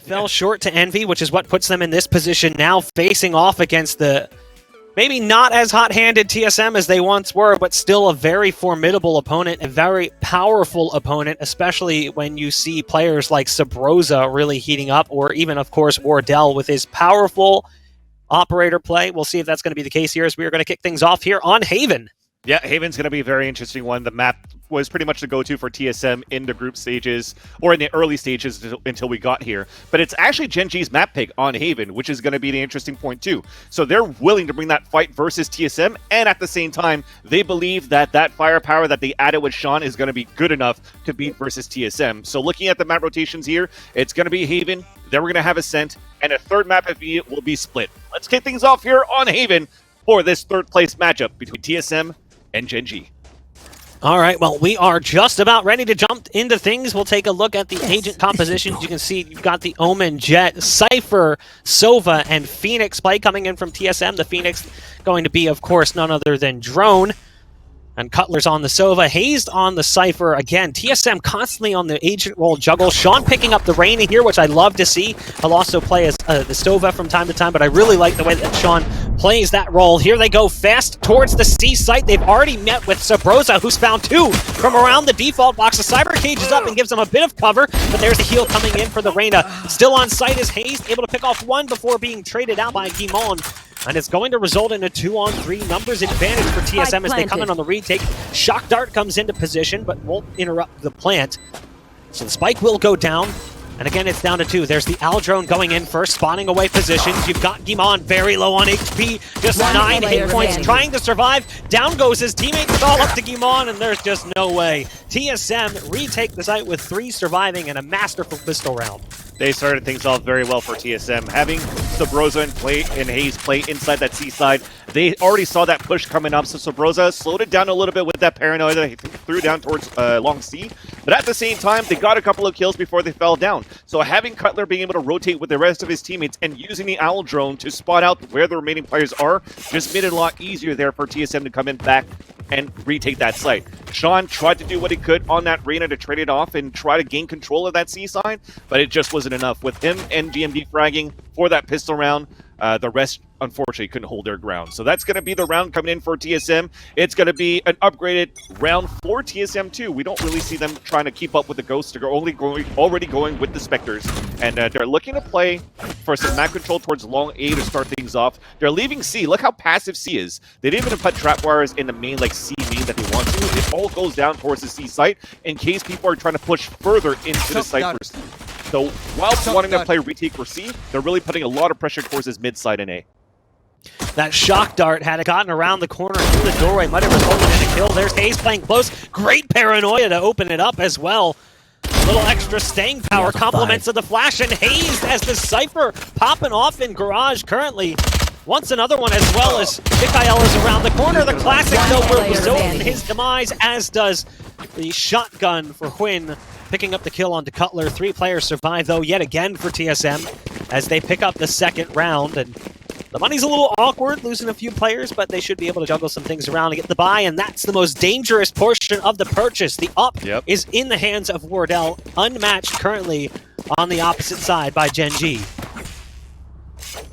fell short to Envy, which is what puts them in this position now, facing off against the maybe not as hot-handed TSM as they once were, but still a very formidable opponent, a very powerful opponent, especially when you see players like Subroza really heating up, or even, of course, Wardell with his powerful operator play. We'll see if that's going to be the case here as we are going to kick things off here on Haven. Yeah, Haven's going to be a very interesting one. The map was pretty much the go-to for TSM in the group stages, or in the early stages until we got here. But it's actually Gen G's map pick on Haven, which is going to be the interesting point too. So they're willing to bring that fight versus TSM, and at the same time, they believe that that firepower that they added with Sean is going to be good enough to beat versus TSM. So looking at the map rotations here, it's going to be Haven, then we're going to have Ascent, and a third map will be Split. Let's kick things off here on Haven for this third place matchup between TSM and Gen G. All right, well, we are just about ready to jump into things. We'll take a look at the agent compositions. You can see you've got the Omen, Jet, Cypher, Sova, and Phoenix play coming in from TSM. The Phoenix going to be, of course, none other than Drone. And Cutler's on the Sova, Hazed on the Cypher. Again, TSM constantly on the agent role juggle. Sean picking up the Reyna here, which I love to see. He'll also play as the Sova from time to time, but I really like the way that Sean plays that role. Here they go fast towards the C site. They've already met with Subroza, who's found two from around the default box. The Cyber Cage is up and gives them a bit of cover, but there's the heal coming in for the Reyna. Still on site is Hazed, able to pick off one before being traded out by Guimond. And it's going to result in a 2-on-3 numbers advantage for TSM as they come in on the retake. Shock Dart comes into position, but won't interrupt the plant. So the spike will go down. And again, it's down to 2. There's the Al Drone going in first, spawning away positions. You've got Guimond very low on HP, just 9 hit points, trying to survive. Down goes his teammate, it's all up to Guimond, and there's just no way. TSM retake the site with 3 surviving and a masterful pistol round. They started things off very well for TSM. Having Subroza and Haze play inside that C side, they already saw that push coming up, so Subroza slowed it down a little bit with that paranoia that he threw down towards Long C. But at the same time, they got a couple of kills before they fell down. So having Cutler being able to rotate with the rest of his teammates and using the Owl Drone to spot out where the remaining players are just made it a lot easier there for TSM to come in back and retake that site. Sean tried to do what he could on that Reyna to trade it off and try to gain control of that C side, but it just wasn't enough. With him and GMD fragging for that pistol round, the rest unfortunately couldn't hold their ground. So that's going to be the round coming in for TSM. It's going to be an upgraded round for TSM too. We don't really see them trying to keep up with the Ghosts. They're already going with the Spectres, and they're looking to play for some map control towards long A to start things off. They're leaving C. Look how passive C is. They didn't even put trap wires in the main like C main that they want to. It all goes down towards the C site in case people are trying to push further into the site first. So whilst wanting to play retake for C, they're really putting a lot of pressure towards his mid side in A. That Shock Dart, had it gotten around the corner through the doorway, might have resulted in a kill. There's Haze playing close. Great paranoia to open it up as well. A little extra staying power complements of the flash, and Haze as the Cypher popping off in Garage currently. Wants another one as well as Mikael is around the corner. The classic though will result in his demise, as does the shotgun for Huynh, picking up the kill onto Cutler. 3 players survive though yet again for TSM as they pick up the second round, and the money's a little awkward, losing a few players, but they should be able to juggle some things around and get the buy, and that's the most dangerous portion of the purchase. The up is in the hands of Wardell, unmatched currently on the opposite side by Gen G.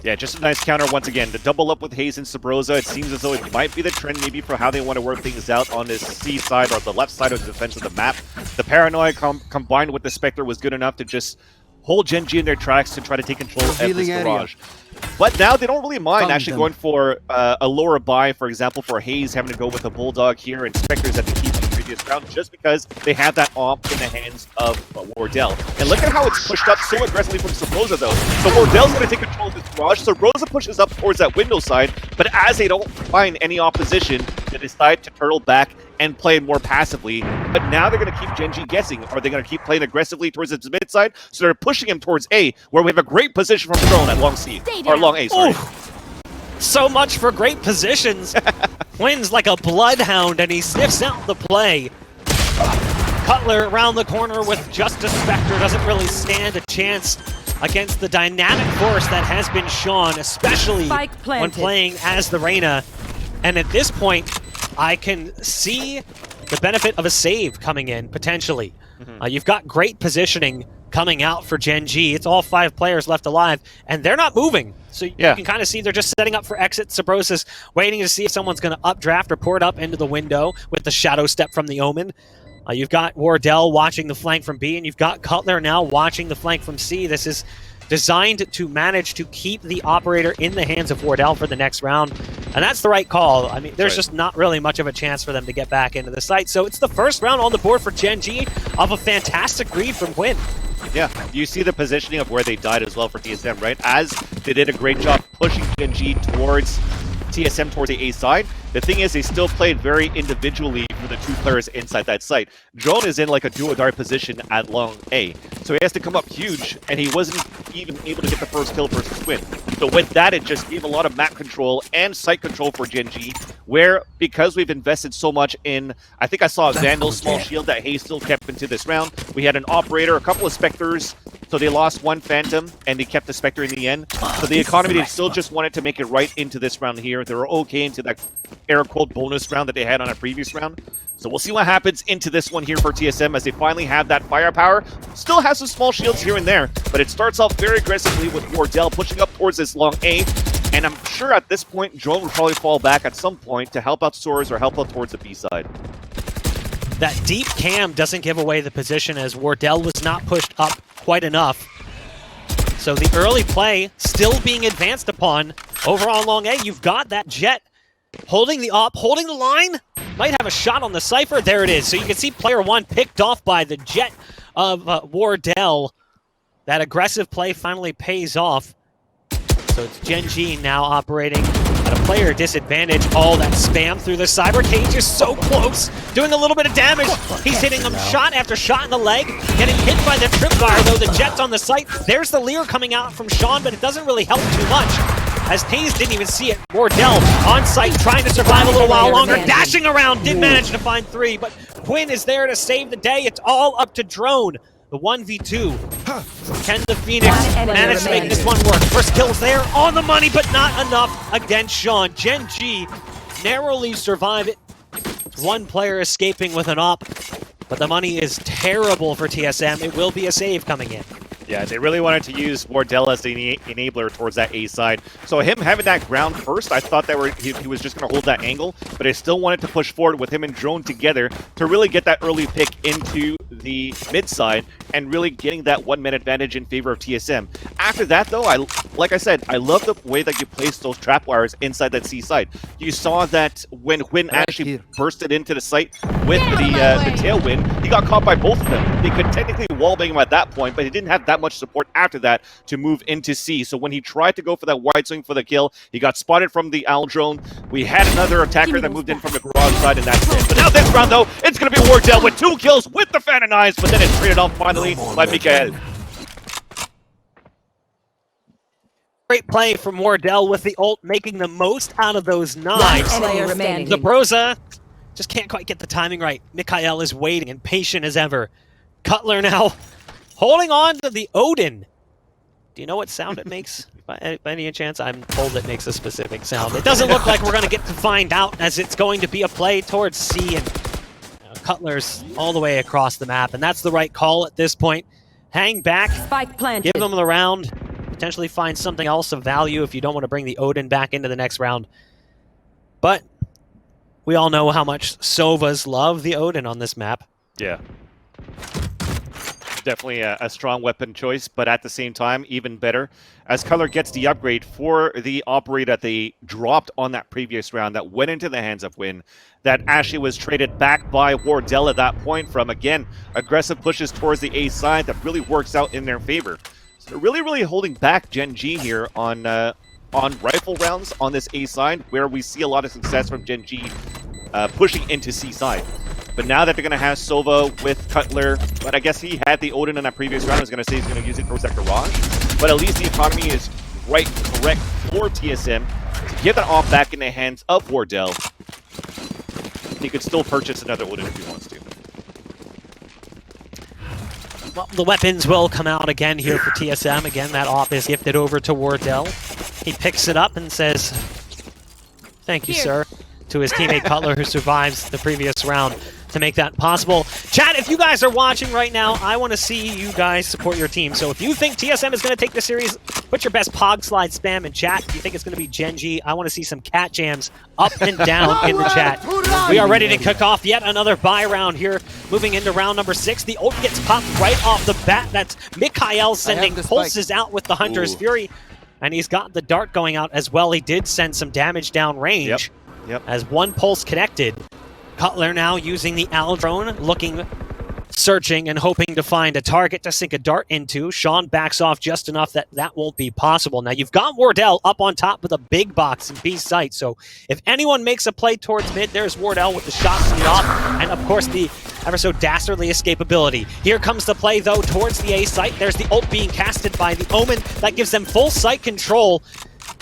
Yeah, just a nice counter once again. The double up with Haze and Subroza, it seems as though it might be the trend maybe for how they want to work things out on this C side or the left side of the defense of the map. The paranoia combined with the Spectre was good enough to just hold Gen G in their tracks to try to take control of this Garage. But now they don't really mind actually going for a lower buy, for example, for Haze having to go with a Bulldog here and Spectres at the keep in the previous round, just because they have that op in the hands of Wardell. And look at how it's pushed up so aggressively from Subroza though. So Wardell's going to take control of this Garage. Subroza pushes up towards that window side, but as they don't find any opposition, they decide to turtle back and play more passively. But now they're going to keep Gen G guessing. Are they going to keep playing aggressively towards its mid side? So they're pushing him towards A, where we have a great position from Drone at long C. Or long A, sorry. So much for great positions. Huynh like a bloodhound, and he sniffs out the play. Cutler around the corner with just a Spectre doesn't really stand a chance against the dynamic force that has been Sean, especially when playing as the Reyna. And at this point, I can see the benefit of a save coming in, potentially. You've got great positioning coming out for Gen G. It's all 5 players left alive, and they're not moving. So you can kind of see they're just setting up for exit. Sabrosa's waiting to see if someone's going to updraft or port up into the window with the shadow step from the Omen. You've got Wardell watching the flank from B, and you've got Cutler now watching the flank from C. This is designed to manage to keep the operator in the hands of Wardell for the next round. And that's the right call. I mean, there's just not really much of a chance for them to get back into the site. So it's the first round on the board for Gen G of a fantastic read from Quinn. Yeah, you see the positioning of where they died as well for TSM, right? As they did a great job pushing Gen G towards TSM towards the A side. The thing is, they still played very individually for the 2 players inside that site. Drone is in like a do-or-die position at long A, so he has to come up huge, and he wasn't even able to get the first kill versus Quinn. So with that, it just gave a lot of map control and site control for Gen G, where because we've invested so much in, I think I saw a Vandal small shield that Hayes still kept into this round. We had an Operator, a couple of Spectres, so they lost 1 Phantom, and they kept the Spectre in the end. So the economy, they still just wanted to make it right into this round here. They were okay into that air quote bonus round that they had on a previous round. So we'll see what happens into this one here for TSM as they finally have that firepower. Still has some small shields here and there, but it starts off very aggressively with Wardell pushing up towards this long A. And I'm sure at this point, Drone will probably fall back at some point to help out Soares or help out towards the B side. That deep cam doesn't give away the position as Wardell was not pushed up quite enough. So the early play still being advanced upon over on long A. You've got that Jet holding the op, holding the line. Might have a shot on the Cypher. There it is. So you can see player 1 picked off by the Jet of Wardell. That aggressive play finally pays off. So it's Gen G now operating at a player disadvantage. All that spam through the Cyber Cage is so close. Doing a little bit of damage. He's hitting him shot after shot in the leg. Getting hit by the tripwire though. The Jet's on the site. There's the Leer coming out from Sean, but it doesn't really help too much, as Hayes didn't even see it. Wardell on site trying to survive a little while longer. Dashing around. Did manage to find 3, but Quinn is there to save the day. It's all up to Drone. The 1v2. Can the Phoenix manage to make this one work? First kill's there, on the money, but not enough against Sean. Gen G narrowly survive it. 1 player escaping with an op, but the money is terrible for TSM. It will be a save coming in. Yeah, they really wanted to use Wardell as the enabler towards that A side. So him having that ground first, I thought that he was just going to hold that angle, but I still wanted to push forward with him and Drone together to really get that early pick into the mid side and really getting that 1-man advantage in favor of TSM. After that, though, like I said, I love the way that you placed those trap wires inside that C side. You saw that when Quinn actually bursted into the site with the tailwind, he got caught by both of them. They could technically wallbang him at that point, but he didn't have that much support after that to move into C. So when he tried to go for that wide swing for the kill, he got spotted from the Owl drone. We had another attacker that moved in from the garage side, and that's it. But now this round, though, it's going to be Wardell with 2 kills with the Phantom Eyes, but then it's traded off finally by Mikael. Great play from Wardell with the ult, making the most out of those knives. Zabroza just can't quite get the timing right. Mikael is waiting and patient as ever. Cutler now holding on to the Odin. Do you know what sound it makes? By any chance? I'm told it makes a specific sound. It doesn't look like we're going to get to find out, as it's going to be a play towards C, and Cutler's all the way across the map, and that's the right call at this point. Hang back, Spike planted. give them the round, potentially find something else of value if you don't want to bring the Odin back into the next round. But we all know how much Sovas love the Odin on this map. Yeah. Definitely a strong weapon choice, but at the same time, even better, as Cutler gets the upgrade for the operator that they dropped on that previous round that went into the hands of Win, that actually was traded back by Wardell at that point from, again, aggressive pushes towards the A side that really works out in their favor. So they're really holding back Gen G here on rifle rounds on this A side, where we see a lot of success from Gen G pushing into C side. But now that they're going to have Sova with Cutler, but I guess he had the Odin in that previous round, I was going to say he's going to use it towards that garage. But at least the economy is correct for TSM to get that off back in the hands of Wardell. He could still purchase another Odin if he wants to. Well, the weapons will come out again here for TSM. Again, that op is gifted over to Wardell. He picks it up and says, "Thank you, sir," to his teammate Cutler, who survives the previous round. to make that possible. Chat, if you guys are watching right now, I want to see you guys support your team. So if you think TSM is going to take the series, put your best Pog Slide spam in chat. If you think it's going to be Gen G, I want to see some cat jams up and down in the chat. We are ready to kick off yet another bye round here. Moving into round number 6. The ult gets popped right off the bat. That's Mikael sending pulses out with the Hunter's Fury. And he's got the dart going out as well. He did send some damage down range. Yep. As one pulse connected. Cutler now using the Al drone, looking, searching, and hoping to find a target to sink a dart into. Sean backs off just enough that that won't be possible. Now you've got Wardell up on top with a big box in B site, so if anyone makes a play towards mid, there's Wardell with the shots in the off, and of course the ever so dastardly escapability. Here comes the play though towards the A site. There's the ult being casted by the Omen. That gives them full site control.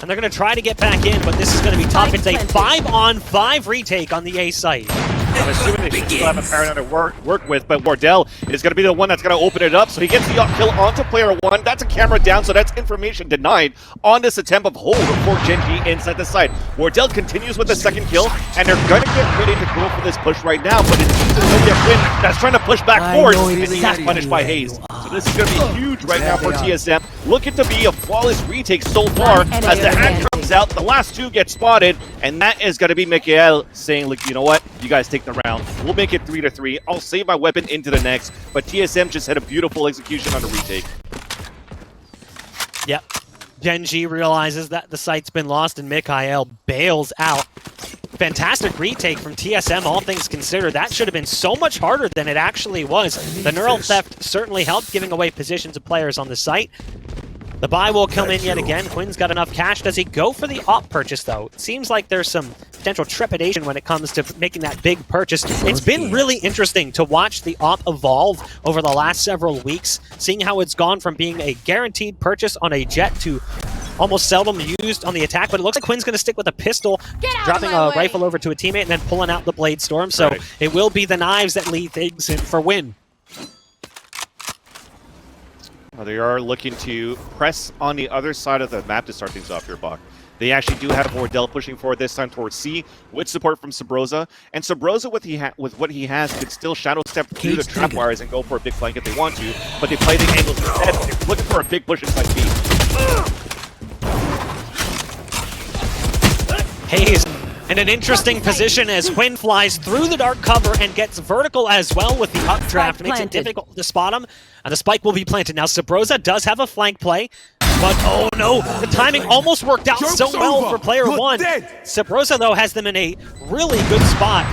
And they're going to try to get back in, but this is going to be tough. It's a 5-on-5 retake on the A site. I'm assuming they still have a Paranoid to work with, but Wardell is going to be the one that's going to open it up, so he gets the kill onto player 1. That's a camera down, so that's information denied on this attempt of hold for Gen G inside the site. Wardell continues with the second kill, and they're going to get ready to go for this push right now, but it's Win that's trying to push back forward, and he gets punished by Hayes. So this is going to be huge right now for TSM. Looking to be a flawless retake so far, as the hack comes out, the last 2 get spotted, and that is going to be Mikael saying, look, you know what, you guys take the round. We'll make it 3-3. I'll save my weapon into the next, but TSM just had a beautiful execution on the retake. Yep. Gen G realizes that the site's been lost, and Mikael bails out. Fantastic retake from TSM, all things considered. That should have been so much harder than it actually was. The neural theft certainly helped, giving away positions of players on the site. The buy will come in yet again. Quinn's got enough cash. Does he go for the op purchase, though? It seems like there's some potential trepidation when it comes to making that big purchase. It's been really interesting to watch the op evolve over the last several weeks, seeing how it's gone from being a guaranteed purchase on a jet to almost seldom used on the attack, but it looks like Quinn's going to stick with a pistol, dropping a rifle over to a teammate and then pulling out the Blade Storm, so it will be the knives that lead things in for Win. They are looking to press on the other side of the map to start things off here, Bach. They actually do have Wardell pushing forward this time towards C with support from Sabrosa. And Sabrosa, with what he has, could still shadow step through the trap wires and go for a big flank if they want to. But they play the angles instead. They're looking for a big push inside B. Hayes in an interesting position as Quinn flies through the dark cover and gets vertical as well with the updraft. Makes it difficult to spot him. And the spike will be planted. Now Sabrosa does have a flank play, but oh no, the timing almost worked out so well for player 1. Sabrosa though has them in a really good spot.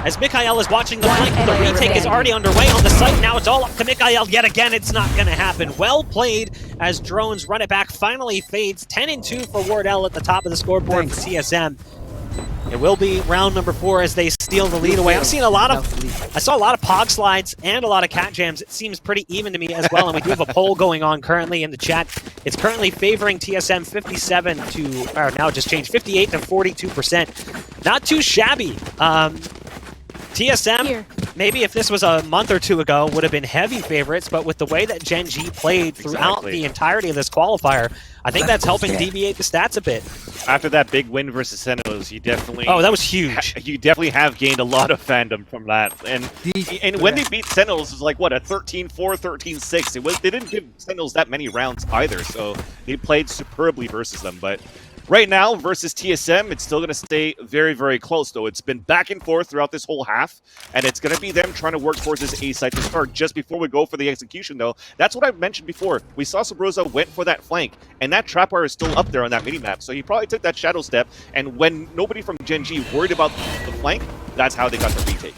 As Mikael is watching the flank, the retake is already underway on the site. Now it's all up to Mikael yet again. It's not going to happen. Well played as drones run it back. Finally fades. 10-2 for Wardell at the top of the scoreboard for TSM. It will be round number 4 as they steal the lead away. I saw a lot of Pog Slides and a lot of cat jams. It seems pretty even to me as well, and we do have a poll going on currently in the chat. It's currently favoring TSM 57 to, or now just changed, 58 to 42%. Not too shabby. TSM, maybe if this was a month or 2 ago, would have been heavy favorites, but with the way that Gen G played throughout the entirety of this qualifier, I think that's helping deviate the stats a bit. After that big win versus Sentinels, you definitely... Oh, that was huge. You definitely have gained a lot of fandom from that. And when they beat Sentinels, it was like, what, a 13-4, 13-6. They didn't give Sentinels that many rounds either, so they played superbly versus them, but... Right now, versus TSM, it's still going to stay very, very close, though. It's been back and forth throughout this whole half, and it's going to be them trying to work towards this A site to start. Just before we go for the execution, though, that's what I mentioned before. We saw Sabrosa went for that flank, and that trapwire is still up there on that minimap, so he probably took that shadow step, and when nobody from Gen G worried about the flank, that's how they got the retake.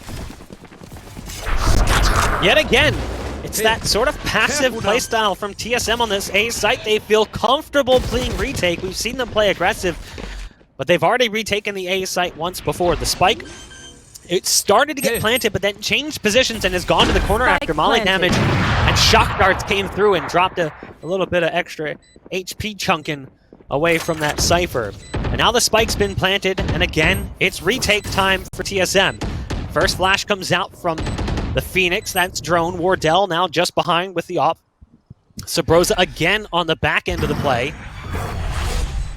Yet again, it's that sort of passive playstyle from TSM on this A site. They feel comfortable playing retake. We've seen them play aggressive, but they've already retaken the A site once before. The spike, it started to get planted, but then changed positions and has gone to the corner after molly damage. And shock darts came through and dropped a little bit of extra HP chunking away from that Cypher. And now the spike's been planted, and again, it's retake time for TSM. First flash comes out from the Phoenix, that's drone. Wardell now just behind with the op. Sabrosa again on the back end of the play.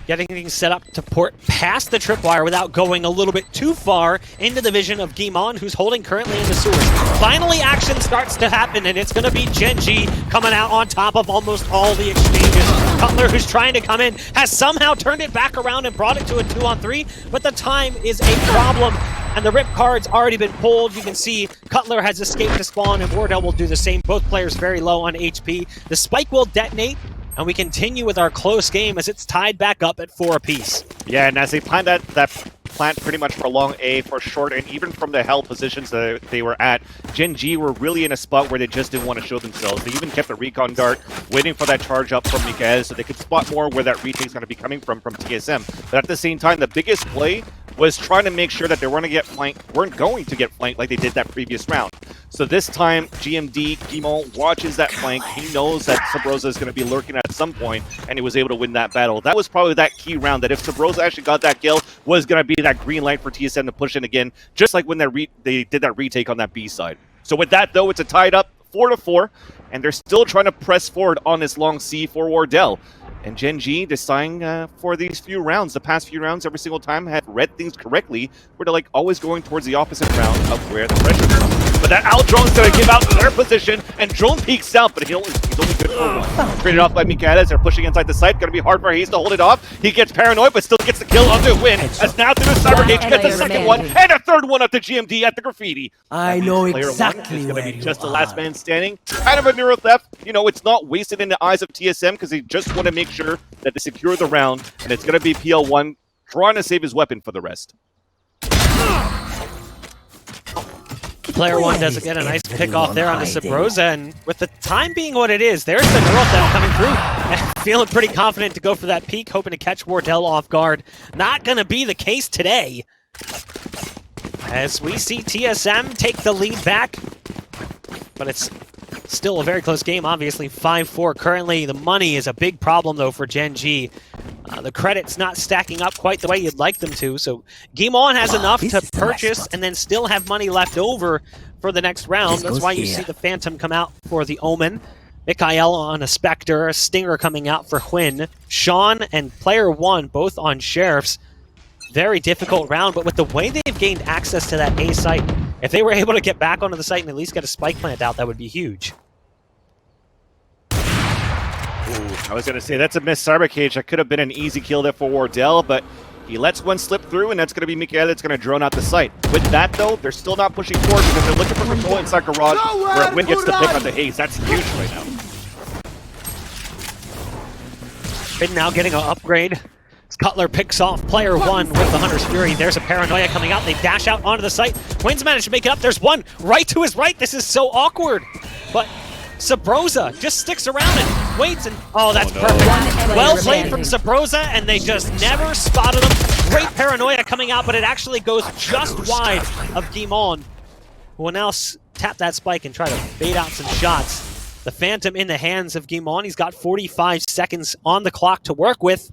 getting things set up to port past the tripwire without going a little bit too far into the vision of Guimon, who's holding currently in the sewers. Finally, action starts to happen, and it's going to be Gen.G coming out on top of almost all the exchanges. Cutler, who's trying to come in, has somehow turned it back around and brought it to a 2-on-3, but the time is a problem, and the rip card's already been pulled. You can see Cutler has escaped to spawn, and Wardell will do the same. Both players very low on HP. The spike will detonate, and we continue with our close game as it's tied back up at 4 apiece. Yeah, and as they planned that plant pretty much for long A, for short, and even from the hell positions that they were at, Gen.G were really in a spot where they just didn't want to show themselves. They even kept the recon dart, waiting for that charge up from Mikael so they could spot more where that retake's going to be coming from TSM. But at the same time, the biggest play was trying to make sure that they weren't going to get flanked like they did that previous round. So this time, GMD, Guimon watches that flank. He knows that Sabrosa is going to be lurking at some point, and he was able to win that battle. That was probably that key round, that if Sabrosa actually got that kill, was going to be that green light for TSM to push in again, just like when they did that retake on that B side. So with that, though, it's a tied up 4-4, and they're still trying to press forward on this long C for Wardell. And Gen.G deciding for these few rounds, the past few rounds, every single time have read things correctly, where they're like always going towards the opposite round of where the pressure comes. But that Al Drone's going to give out their position, and Drone peeks out, but he's only good for one. Traded off by Mikael as they're pushing inside the site. Going to be hard for Hayes to hold it off. He gets paranoid, but still gets the kill on the win. As now through the Cyber Gate, gets the second one, and a third one up to GMD at the Graffiti. I know Player exactly one is where going to be you just the are. last man standing. Kind of a neuro theft. You know, it's not wasted in the eyes of TSM because they just want to make sure that they secure the round, and it's going to be PL1 trying to save his weapon for the rest. Player one does get a nice pick off there on the Sabrosa, and with the time being what it is, there's the neural theft coming through. And feeling pretty confident to go for that peek, hoping to catch Wardell off guard. Not going to be the case today, as we see TSM take the lead back, but it's still a very close game, obviously 5-4 currently. The money is a big problem, though, for Gen.G. The credit's not stacking up quite the way you'd like them to, so Guimon has enough to purchase and then still have money left over for the next round. That's why you see the Phantom come out for the Omen. Mikael on a Spectre, a Stinger coming out for Hwyn. Sean and Player One both on Sheriffs. Very difficult round, but with the way they've gained access to that A site, if they were able to get back onto the site and at least get a spike plant out, that would be huge. I was going to say, that's a missed Cyber Cage. That could have been an easy kill there for Wardell, but he lets one slip through, and that's going to be Mikael that's going to drone out the site. With that, though, they're still not pushing forward because they're looking for control inside Garage, where Hwyn gets the pick on the Haze. That's huge right now. Hwyn now getting an upgrade. Cutler picks off Player One with the Hunter's Fury. There's a Paranoia coming out. They dash out onto the site. Hwyn's managed to make it up. There's one right to his right. This is so awkward. But Sabrosa just sticks around and waits, and oh, that's perfect. Well played from Sabrosa, and they just never spotted him. Great Paranoia coming out, but it actually goes just wide of Guimon, who will now tap that spike and try to bait out some shots. The Phantom in the hands of Guimon. He's got 45 seconds on the clock to work with.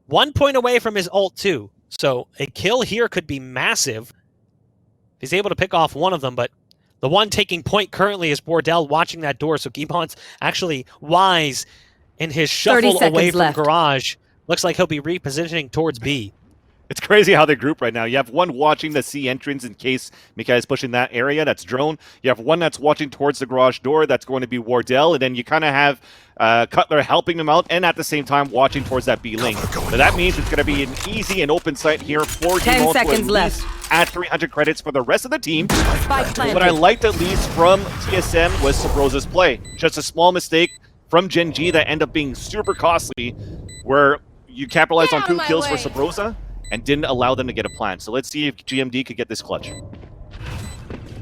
1 point away from his ult, too. So a kill here could be massive if he's able to pick off one of them, but the one taking point currently is Wardell watching that door, so Guimon's actually wise in his shuffle away from Garage. Looks like he'll be repositioning towards B. It's crazy how they group right now. You have one watching the C entrance in case Mikael is pushing that area. That's Drone. You have one that's watching towards the garage door. That's going to be Wardell. And then you kind of have Cutler helping them out and at the same time watching towards that B lane. So that means it's going to be an easy and open site here for 10 seconds left. Add 300 credits for the rest of the team. What I liked at least from TSM was Sabrosa's play. Just a small mistake from Gen.G that ended up being super costly, where you capitalized on 2 kills for Sabrosa and didn't allow them to get a plant. So let's see if GMD could get this clutch.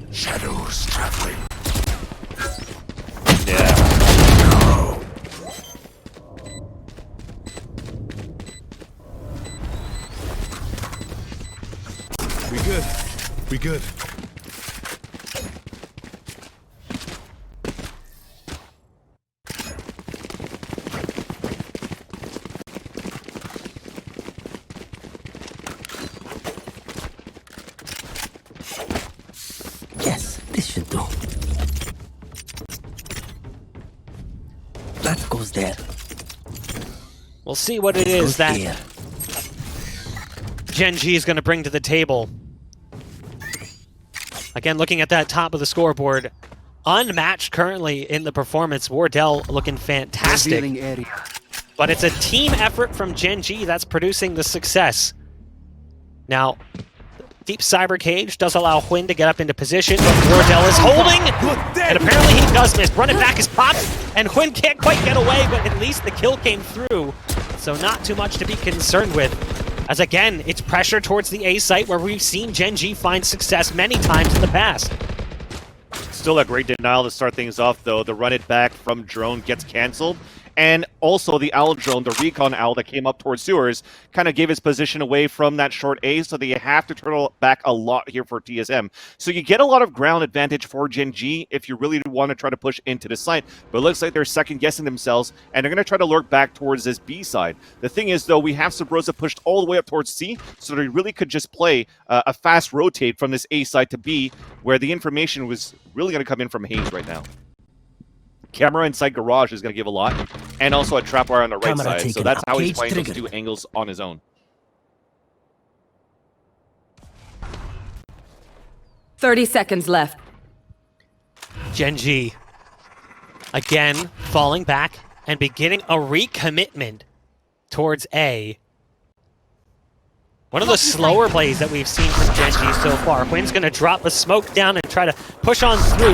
Shadows traveling. Yeah. We good. We good. Yes, this should do. That goes there. We'll see what it is that Gen G is going to bring to the table. Again, looking at that top of the scoreboard, unmatched currently in the performance. Wardell looking fantastic. But it's a team effort from Gen G that's producing the success. Now, Deep Cyber Cage does allow Hwin to get up into position, but Wardell is holding, and apparently he does miss. Running back is popped, and Hwin can't quite get away, but at least the kill came through, so not too much to be concerned with. As again, it's pressure towards the A site where we've seen Gen G find success many times in the past. Still a great denial to start things off, though. The run it back from Drone gets canceled. And also the Owl drone, the Recon Owl that came up towards Sewers, kind of gave his position away from that short A, so they have to turtle back a lot here for TSM. So you get a lot of ground advantage for Gen G if you really want to try to push into the site. But it looks like they're second-guessing themselves, and they're going to try to lurk back towards this B side. The thing is, though, we have Subroza pushed all the way up towards C, so they really could just play a fast rotate from this A side to B, where the information was really going to come in from Hayes right now. Camera inside Garage is going to give a lot, and also a trapwire on the right side. So that's how he's playing those two angles on his own. 30 seconds left. Gen G, again, falling back and beginning a recommitment towards A. One of the slower plays that we've seen from Gen G so far. Hwin's going to drop the smoke down and try to push on through.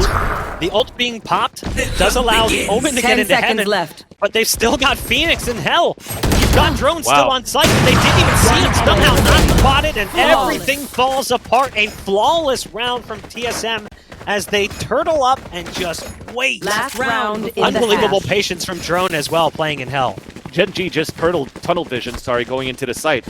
The ult being popped does allow the Omen to get into heaven, left. but they've still got Phoenix in hell. You've got Drone still on site, but they didn't even see him somehow not spotted, and everything falls apart. A flawless round from TSM as they turtle up and just wait. Last round in Unbelievable patience from Drone as well, playing in hell. Gen G just tunnel vision, going into the site.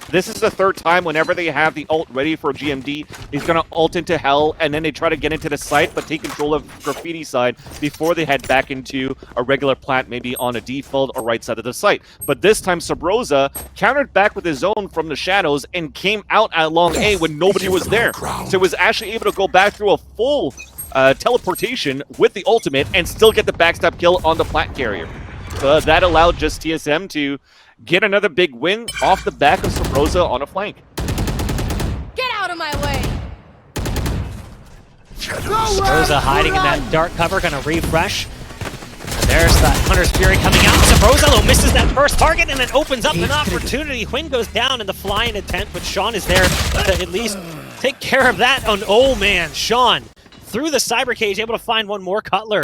This is the third time whenever they have the ult ready for GMD, he's going to ult into hell, and then they try to get into the site, but take control of Graffiti side before they head back into a regular plant, maybe on a default or right side of the site. But this time, Subroza countered back with his own from the shadows and came out at long A when nobody was there. So he was actually able to go back through a full teleportation with the ultimate and still get the backstab kill on the plant carrier. That allowed just TSM to get another big win off the back of Subroza on a flank. Get out of my way! Subroza hiding in that dark cover, gonna refresh. And there's that Hunter's Fury coming out. Subroza though misses that first target and then opens up an opportunity. Hwin goes down in the fly-in attempt, but Sean is there to at least take care of that. Oh man, Sean through the cyber cage, able to find one more Cutler.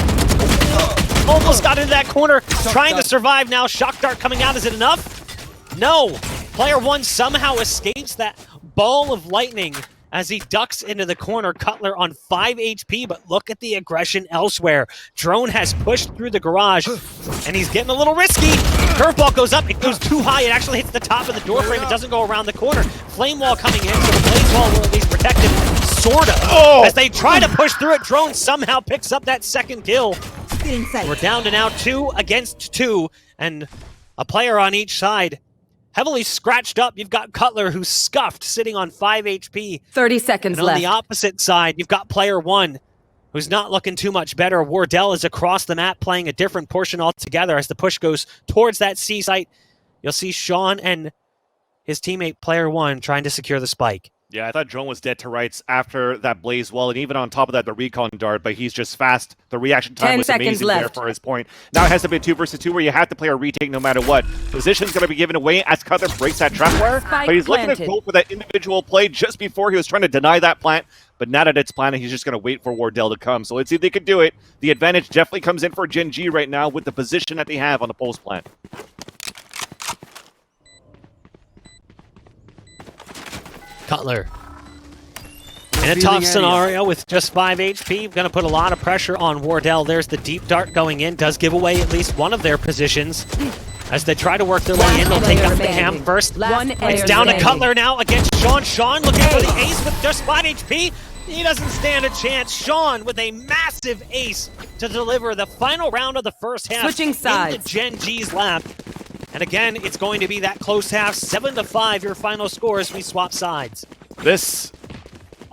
Almost got into that corner, trying to survive now. Shock Dart coming out, is it enough? No! Player one somehow escapes that ball of lightning as he ducks into the corner. Cutler on 5 HP, but look at the aggression elsewhere. Drone has pushed through the garage, and he's getting a little risky. Curveball goes up, it goes too high, it actually hits the top of the door frame, it doesn't go around the corner. Flame Wall coming in, so the Blaze Wall will at least protect him, sort of. As they try to push through it, Drone somehow picks up that second kill. We're down to now 2 against 2, and a player on each side. Heavily scratched up, you've got Cutler, who's scuffed, sitting on 5 HP. 30 seconds and left. On the opposite side, you've got player one, who's not looking too much better. Wardell is across the map, playing a different portion altogether. As the push goes towards that C site, you'll see Sean and his teammate, player one, trying to secure the spike. Yeah, I thought Drone was dead to rights after that Blaze Wall, and even on top of that, the Recon Dart, but he's just fast. The reaction time was amazing there for his point. Now it has to be a 2 versus 2 where you have to play a retake no matter what. Position's going to be given away as Cutler breaks that trapwire, but he's looking to go for that individual play just before he was trying to deny that plant, but now that it's planted, he's just going to wait for Wardell to come. So let's see if they can do it. The advantage definitely comes in for Gen G right now with the position that they have on the post plant. Cutler. In a tough scenario with just 5 HP, going to put a lot of pressure on Wardell. There's the deep dart going in, does give away at least one of their positions. As they try to work their way in, they'll take out the Ham first. It's down to Cutler now against Sean. Sean looking for the ace with just 5 HP. He doesn't stand a chance. Sean with a massive ace to deliver the final round of the first half. Switching sides. Into Gen G's lap. And again, it's going to be that close half, 7-5, your final score as we swap sides. This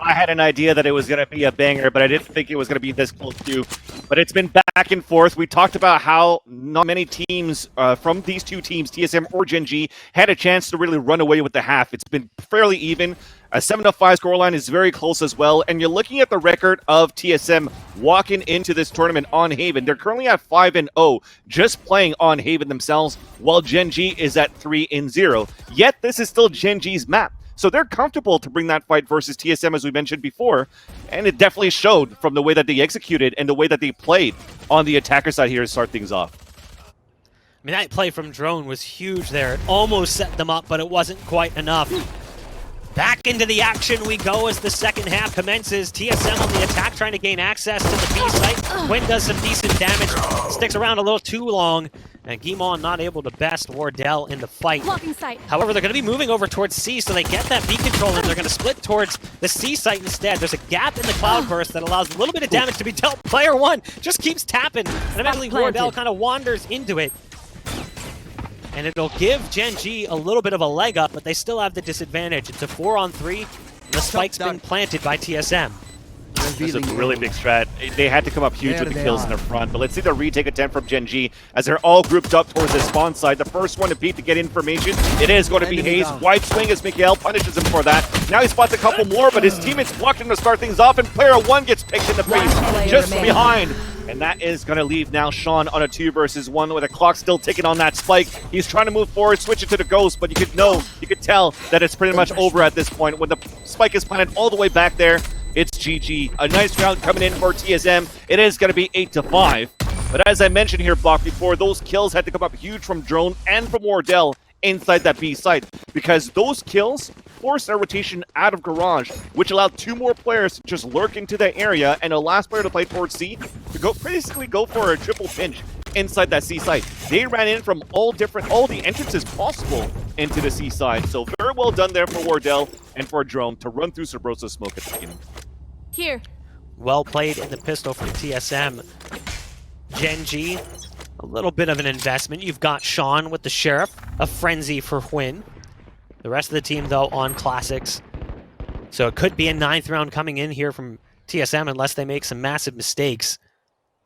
I had an idea that it was going to be a banger, but I didn't think it was going to be this close too. But it's been back and forth. We talked about how not many teams from these two teams, TSM or Gen G, had a chance to really run away with the half. It's been fairly even. A 7-5 scoreline is very close as well. And you're looking at the record of TSM walking into this tournament on Haven. They're currently at 5-0, just playing on Haven themselves, while Gen G is at 3-0. Yet this is still Gen G's map. So they're comfortable to bring that fight versus TSM, as we mentioned before. And it definitely showed from the way that they executed and the way that they played on the attacker side here to start things off. I mean, that play from Drone was huge there. It almost set them up, but it wasn't quite enough. Back into the action we go as the second half commences. TSM on the attack, trying to gain access to the B site. Quinn does some decent damage, sticks around a little too long, and Guimon not able to best Wardell in the fight. Blocking sight. However, they're going to be moving over towards C, so they get that B control, and they're going to split towards the C site instead. There's a gap in the Cloudburst that allows a little bit of damage to be dealt. Player one just keeps tapping, and eventually Wardell kind of wanders into it. And it'll give Gen G a little bit of a leg up, but they still have the disadvantage. It's a 4-on-3, and the spike's been planted by TSM. This is a really big strat. They had to come up huge with the kills in the front, but let's see the retake attempt from Gen G as they're all grouped up towards the spawn side. The first one to beat to get information, it is going to be Hayes. Wide swing as Mikael punishes him for that. Now he spots a couple more, but his teammates blocked him to start things off, and player one gets picked in the face just behind. And that is going to leave now Sean on a 2 versus 1 with the clock still ticking on that spike. He's trying to move forward, switch it to the Ghost, but you could tell that it's pretty much over at this point. When the spike is planted all the way back there, it's GG. A nice round coming in for TSM. It is going to be 8-5. But as I mentioned here, Block, before, those kills had to come up huge from Drone and from Wardell inside that B site, because those kills forced a rotation out of Garage, which allowed 2 more players to just lurk into that area, and a last player to play towards C to basically go for a triple pinch inside that C site. They ran in from all the entrances possible into the C side. So very well done there for Wardell and for Drone to run through Cerbrosa's smoke at the beginning. Here. Well played in the pistol from TSM. Gen G, a little bit of an investment. You've got Sean with the Sheriff, a frenzy for Hwin. The rest of the team, though, on Classics. So it could be a 9th round coming in here from TSM unless they make some massive mistakes.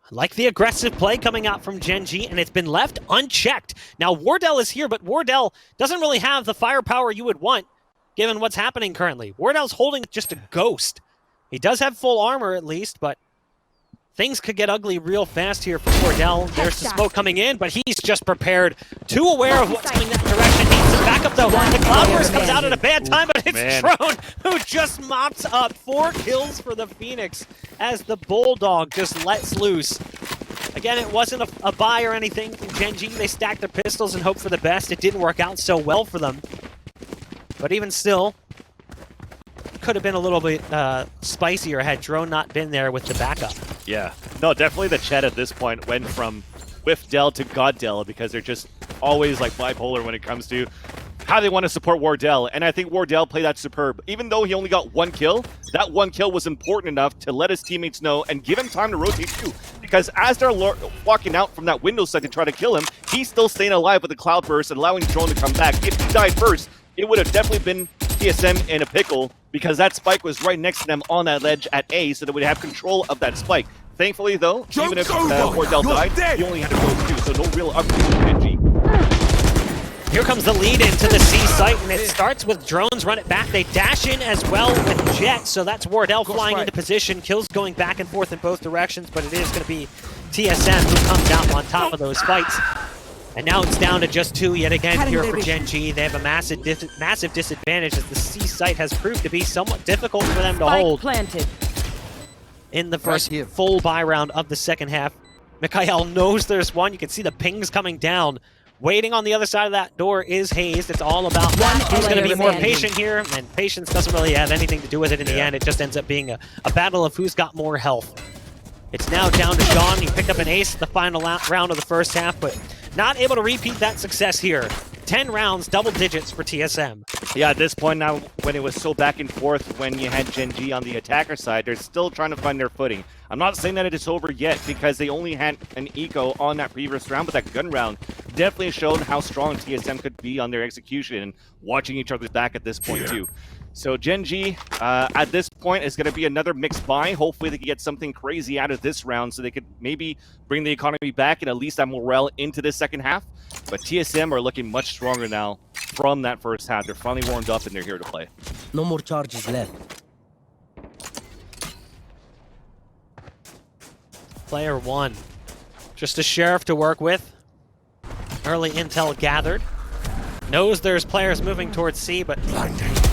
I like the aggressive play coming out from Gen G, and it's been left unchecked. Now, Wardell is here, but Wardell doesn't really have the firepower you would want, given what's happening currently. Wardell's holding just a Ghost. He does have full armor, at least, but things could get ugly real fast here for Wardell. There's the smoke coming in, but he's just prepared, too aware of what's coming that direction. Needs some backup, though. The Cloudburst comes out at a bad time, but it's Drone who just mops up 4 kills for the Phoenix as the Bulldog just lets loose. Again, it wasn't a buy or anything from Gen G. They stacked their pistols and hoped for the best. It didn't work out so well for them. But even still, could have been a little bit spicier had Drone not been there with the backup. Yeah. No, definitely the chat at this point went from Whiffdell to Goddell, because they're just always like bipolar when it comes to how they want to support Wardell. And I think Wardell played that superb. Even though he only got 1 kill, that 1 kill was important enough to let his teammates know and give him time to rotate too. Because as they're walking out from that window side to try to kill him, he's still staying alive with the Cloudburst and allowing Drone to come back. If he died first, it would have definitely been TSM in a pickle, because that spike was right next to them on that ledge at A, so they would have control of that spike. Thankfully, though, even if Wardell died, he only had to go 2, so no real upgrade for Gen G. Here comes the lead into the C site, and it starts with Drones run it back. They dash in as well with Jet, so that's Wardell flying into position. Kills going back and forth in both directions, but it is going to be TSM who comes out on top of those fights. And now it's down to just 2 yet again here for Gen G. They have a massive disadvantage, as the C site has proved to be somewhat difficult for them to hold. Planted. In the first full buy round of the second half. Mikael knows there's one. You can see the pings coming down. Waiting on the other side of that door is Hayes. It's all about who's going to be more patient here, and patience doesn't really have anything to do with it in the end. It just ends up being a battle of who's got more health. It's now down to Sean. He picked up an ace at the final round of the first half, but not able to repeat that success here. 10 rounds, double digits for TSM. Yeah, at this point now, when it was so back and forth, when you had Gen G on the attacker side, they're still trying to find their footing. I'm not saying that it is over yet, because they only had an eco on that previous round, but that gun round definitely showed how strong TSM could be on their execution and watching each other's back at this point too. So Gen G, at this point, is going to be another mixed buy. Hopefully they can get something crazy out of this round so they could maybe bring the economy back and at least that morale into the second half. But TSM are looking much stronger now from that first half. They're finally warmed up and they're here to play. No more charges left. Player 1. Just a Sheriff to work with. Early intel gathered. Knows there's players moving towards C, but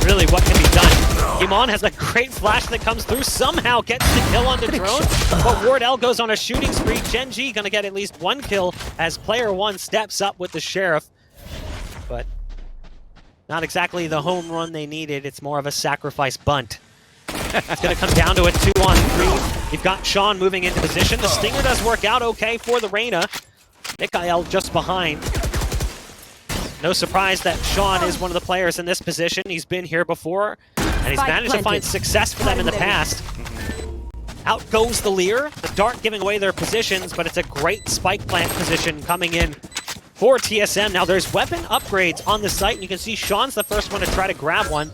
really what can be done? Kimon has a great flash that comes through, somehow gets the kill on the drone, but Wardell goes on a shooting spree. Gen G gonna get at least one kill as player 1 steps up with the Sheriff. But not exactly the home run they needed, it's more of a sacrifice bunt. It's gonna come down to a 2-on-3. You've got Sean moving into position. The Stinger does work out okay for the Reyna. Mikael just behind. No surprise that Sean is one of the players in this position. He's been here before, and he's managed to find success for them in the past. Out goes the Leer, the Dart giving away their positions, but it's a great spike plant position coming in for TSM. Now there's weapon upgrades on the site, and you can see Sean's the first one to try to grab one.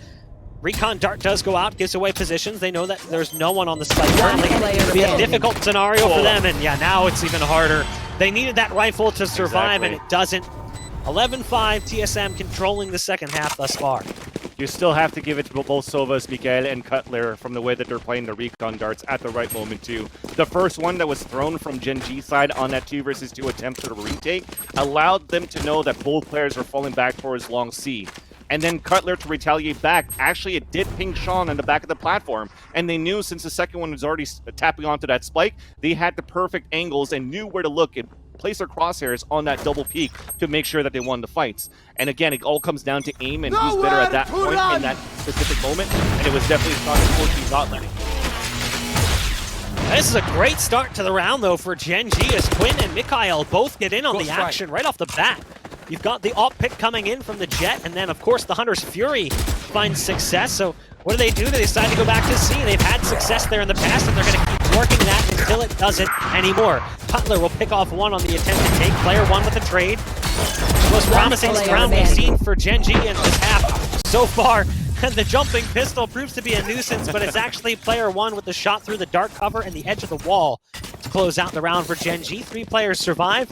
Recon Dart does go out, gives away positions. They know that there's no one on the site currently. It'll be a difficult scenario for them, and yeah, now it's even harder. They needed that rifle to survive, and it doesn't. 11-5, TSM controlling the second half thus far. You still have to give it to both Sovas, Mikael, and Cutler from the way that they're playing the recon darts at the right moment, too. The first one that was thrown from Gen G side on that 2 versus 2 attempt to the retake allowed them to know that both players were falling back towards long C. And then Cutler to retaliate back. Actually, it did ping Sean on the back of the platform. And they knew since the second one was already tapping onto that spike, they had the perfect angles and knew where to look and place their crosshairs on that double peak to make sure that they won the fights. And again, it all comes down to aim and who's better at that point in that specific moment. And it was definitely Sean who got letting. This is a great start to the round, though, for Gen G as Quinn and Mikael both get in on the action right off the bat. You've got the op pick coming in from the Jet, and then, of course, the Hunter's Fury finds success. So what do? They decide to go back to C. They've had success there in the past, and they're going to keep working that until it doesn't anymore. Cutler will pick off one on the attempt to take player 1 with a trade. Most promising round we've seen for Gen G in this half so far. And the jumping pistol proves to be a nuisance, but it's actually player 1 with the shot through the dark cover and the edge of the wall to close out the round for Gen G. 3 players survive,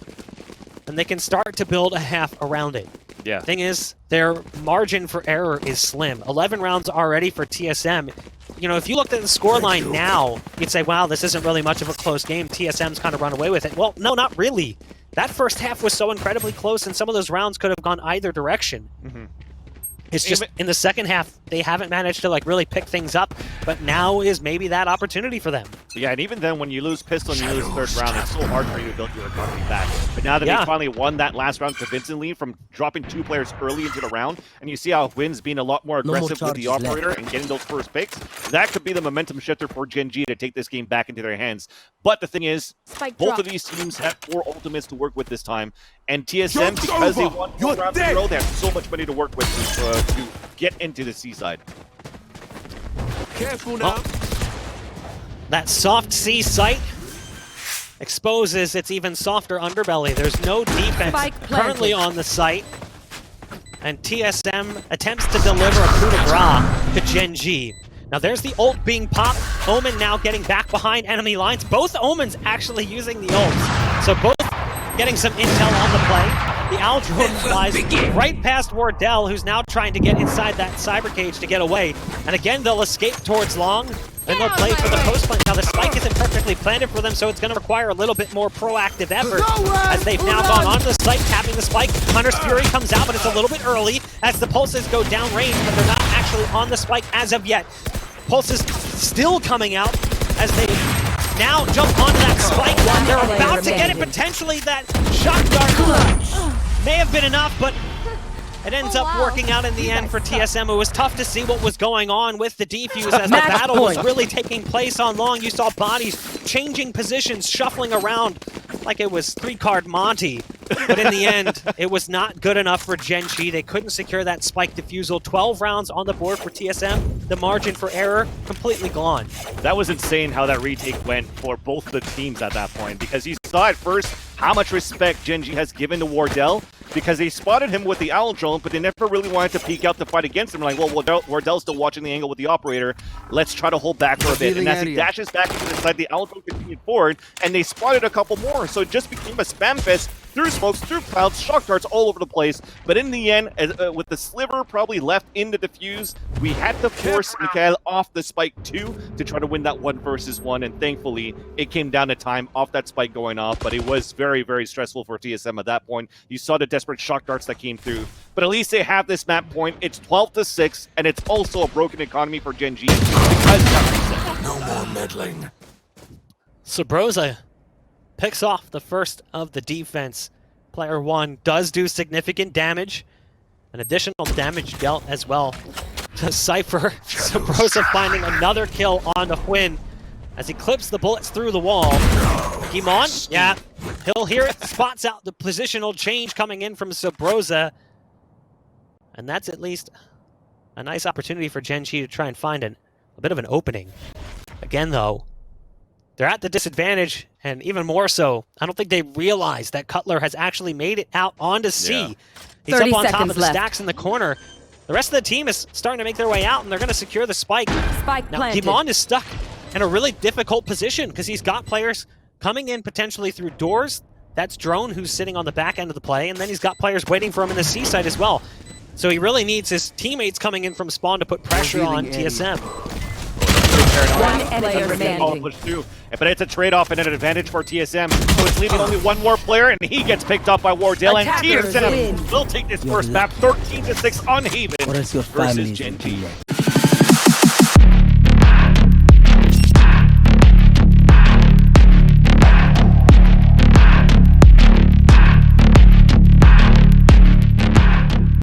and they can start to build a half around it. Yeah. Thing is, their margin for error is slim. 11 rounds already for TSM. You know, if you looked at the scoreline now, you'd say, wow, this isn't really much of a close game. TSM's kind of run away with it. Well, no, not really. That first half was so incredibly close, and some of those rounds could have gone either direction. It's just in the second half, they haven't managed to like really pick things up, but now is maybe that opportunity for them. Yeah, and even then, when you lose pistol and you lose third round, it's so hard for you to build your economy back. But now that they finally won that last round convincingly from dropping 2 players early into the round, and you see how Wynn's being a lot more aggressive with the operator and getting those first picks, that could be the momentum shifter for Gen G to take this game back into their hands. But the thing is, both of these teams have 4 ultimates to work with this time, and TSM, because they won 4 rounds in a row, they have so much money to work with to get into the C-side. Careful now. That soft C site exposes its even softer underbelly. There's no defense currently on the site. And TSM attempts to deliver a coup de grace to Gen G. Now there's the ult being popped. Omen now getting back behind enemy lines. Both Omens actually using the ults. So both getting some intel on the play. The Owl drone flies right past Wardell, who's now trying to get inside that cyber cage to get away. And again, they'll escape towards long, and they'll play for the post plant. Now the spike isn't perfectly planted for them, so it's going to require a little bit more proactive effort as they've now gone onto the site, tapping the spike. Hunter's Fury comes out, but it's a little bit early as the pulses go down range, but they're not actually on the spike as of yet. Pulses still coming out as they now jump onto that spike. They're about to get it, potentially that shock dart may have been enough, but it ends up working out in the end for TSM. It was tough to see what was going on with the defuse as the battle was really taking place on long. You saw bodies changing positions, shuffling around like it was 3-card Monty. But in the end, it was not good enough for Gen G. They couldn't secure that spike defusal. 12 rounds on the board for TSM. The margin for error completely gone. That was insane how that retake went for both the teams at that point, because you saw at first how much respect Gen G has given to Wardell, because they spotted him with the Owl drone, but they never really wanted to peek out to fight against him. Like, well, Wardell's still watching the angle with the operator. Let's try to hold back for a bit. And as he dashes back into the side, the Owl drone continued forward, and they spotted a couple more. So it just became a spam fest through smokes, through clouds, shock darts all over the place. But in the end, with the sliver probably left in the defuse, we had to force Mikael off the spike 2 to try to win that 1 versus 1. And thankfully, it came down to time off that spike going off. But it was very, very stressful for TSM at that point. You saw the desperate shock darts that came through. But at least they have this map point. It's 12-6, and it's also a broken economy for Gen G because that reset. No more meddling. Sabrosa picks off the first of the defense. Player 1 does do significant damage. An additional damage dealt as well to Cypher. Sabrosa finding another kill on the Hwin as he clips the bullets through the wall. Kimon, yeah, he'll hear it, spots out the positional change coming in from Sabrosa. And that's at least a nice opportunity for Gen G to try and find a bit of an opening. Again, though, they're at the disadvantage, and even more so, I don't think they realize that Cutler has actually made it out onto C. Yeah. He's up 30 on top seconds of the left. stacks in the corner. The rest of the team is starting to make their way out, and they're going to secure the spike. Spike Now, planted. Kimon is stuck in a really difficult position because he's got players coming in potentially through doors. That's Drone, who's sitting on the back end of the play, and then he's got players waiting for him in the C side as well. So he really needs his teammates coming in from spawn to put pressure on TSM. One enemy All remaining. pushed through. But it's a trade-off and an advantage for TSM. So it's leaving only one more player, and he gets picked up by Wardell. And Attackers TSM win. will take this first map, 13-6 on Haven What is your versus family's Gen G. opinion?